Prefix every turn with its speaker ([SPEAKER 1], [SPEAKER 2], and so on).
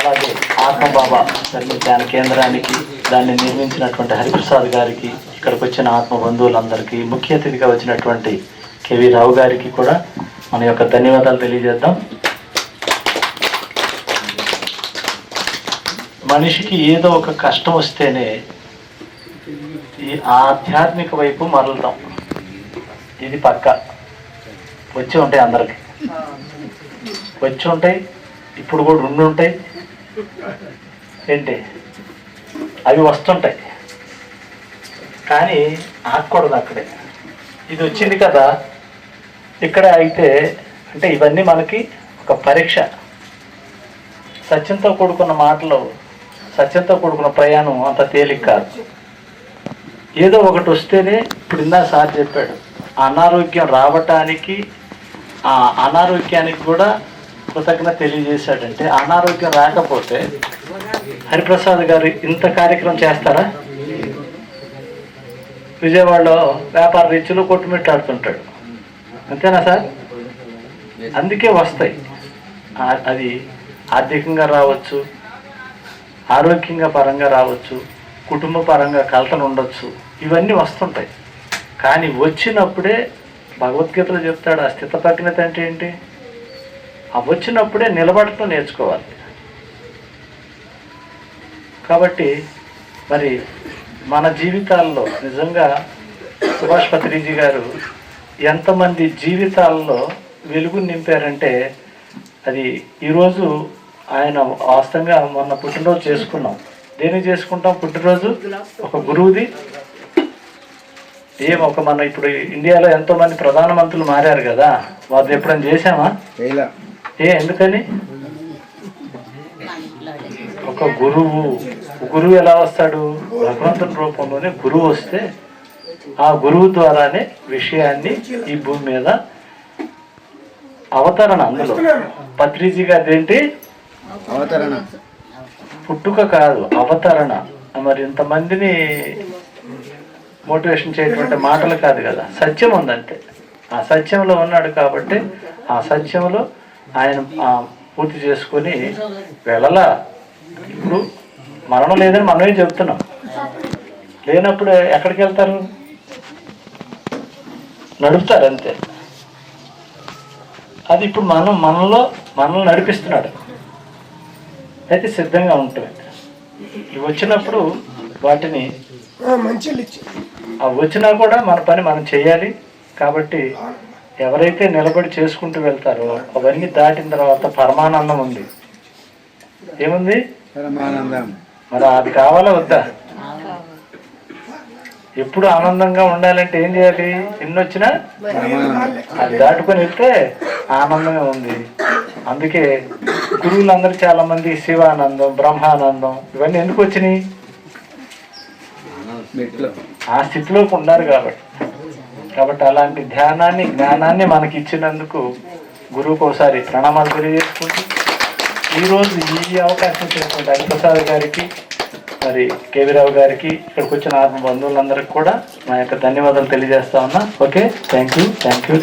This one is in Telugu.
[SPEAKER 1] అలాగే ఆత్మబాబా ధర్మ ధ్యాన కేంద్రానికి దాన్ని నిర్మించినటువంటి హరిప్రసాద్ గారికి, ఇక్కడికి వచ్చిన ఆత్మ బంధువులందరికీ, ముఖ్య అతిథిగా వచ్చినటువంటి కేవీ రావు గారికి కూడా మన యొక్క ధన్యవాదాలు తెలియజేద్దాం. మనిషికి ఏదో ఒక కష్టం వస్తేనే ఈ ఆధ్యాత్మిక వైపు మరలుతాం. ఇది పక్క వచ్చి ఉంటాయి, అందరికి వచ్చి ఉంటాయి, ఇప్పుడు కూడా ఉంటాయి ఏంటి, అవి వస్తుంటాయి. కానీ ఆగకూడదు అక్కడే. ఇది వచ్చింది కదా ఇక్కడ అయితే, అంటే ఇవన్నీ మనకి ఒక పరీక్ష. సత్యంతో కూడుకున్న మాటలు, సత్యంతో కూడుకున్న ప్రయాణం అంత తేలిక కాదు. ఏదో ఒకటి వస్తేనే, ఇప్పుడు ఇందా సార్ చెప్పాడు, అనారోగ్యం రావటానికి ఆ అనారోగ్యానికి కూడా కృతజ్ఞత తెలియజేశాడంటే, అనారోగ్యం రాకపోతే హరిప్రసాద్ గారు ఇంత కార్యక్రమం చేస్తారా? విజయవాడలో వ్యాపార రీతిలో కొట్టుమిట్టాడుతుంటాడు, అంతేనా సార్? అందుకే వస్తాయి. అది ఆర్థికంగా రావచ్చు, ఆరోగ్యంగా పరంగా రావచ్చు, కుటుంబ పరంగా కలతలు ఉండొచ్చు, ఇవన్నీ వస్తుంటాయి. కానీ వచ్చినప్పుడే భగవద్గీతలో చెప్తాడు, ఆ స్థితప్రజ్ఞత అంటే ఏంటి? ఆ వచ్చినప్పుడే నిలబడటం నేర్చుకోవాలి. కాబట్టి మరి మన జీవితాల్లో నిజంగా సుభాష్ పత్రిజీ గారు ఎంతమంది జీవితాల్లో వెలుగు నింపారంటే, అది ఈరోజు ఆయన వాస్తవంగా మొన్న పుట్టినరోజు చేసుకున్నాం. దేనికి చేసుకుంటాం పుట్టినరోజు? ఒక గురువుది. ఒక మన ఇప్పుడు ఇండియాలో ఎంతోమంది ప్రధానమంత్రులు మారారు కదా, వారిది ఎప్పుడైనా చేశామా? ఎందుకని? ఒక గురువు ఎలా వస్తాడు? భగవంతుని రూపంలోనే గురువు వస్తే ఆ గురువు ద్వారానే విషయాన్ని ఈ భూమి మీద అవతరణ. అందులో పత్రిజీ గారి ఏంటి? అవతరణ, పుట్టుక కాదు, అవతరణ. మరి ఇంతమందిని మోటివేషన్ చేయటువంటి మాటలు కాదు కదా, సత్యం ఉందంటే. ఆ సత్యంలో ఉన్నాడు కాబట్టి ఆ సత్యంలో ఆయన పూర్తి చేసుకొని వెళ్ళలా. ఇప్పుడు మరణం లేదని మనమే చెప్తున్నాం, లేనప్పుడు ఎక్కడికి వెళ్తారు? నడుపుతారు అంతే. అది ఇప్పుడు మనల్ని నడిపిస్తున్నాడు. అయితే సిద్ధంగా ఉంటుంది. ఇవి వచ్చినప్పుడు వాటిని వచ్చినా కూడా మన పని మనం చేయాలి. కాబట్టి ఎవరైతే నిలబడి చేసుకుంటూ వెళ్తారో అవన్నీ దాటిన తర్వాత పరమానందం ఉంది. ఏముంది? మరి అది కావాలా వద్దా? ఎప్పుడు ఆనందంగా ఉండాలంటే ఏం చేయాలి? ఎన్ని వచ్చినా అది దాటుకొని వెళ్తే ఆనందంగా ఉంది. అందుకే గురువులందరూ చాలా మంది శివానందం, బ్రహ్మానందం ఇవన్నీ ఎందుకు వచ్చినాయి? ఆ స్థితిలోకి ఉన్నారు కాబట్టి అలాంటి ధ్యానాన్ని, జ్ఞానాన్ని మనకి ఇచ్చినందుకు గురువుకు ఒకసారి ప్రణామాలు తెలియజేసుకుంటూ, ఈరోజు ఈ అవకాశం ఇచ్చినటువంటి హరిప్రసాద్ గారికి, మరి కేవీ రావు గారికి, ఇక్కడికి వచ్చిన ఆత్మ బంధువులందరికీ కూడా నా యొక్క ధన్యవాదాలు తెలియజేస్తా ఉన్నా. Okay, thank you.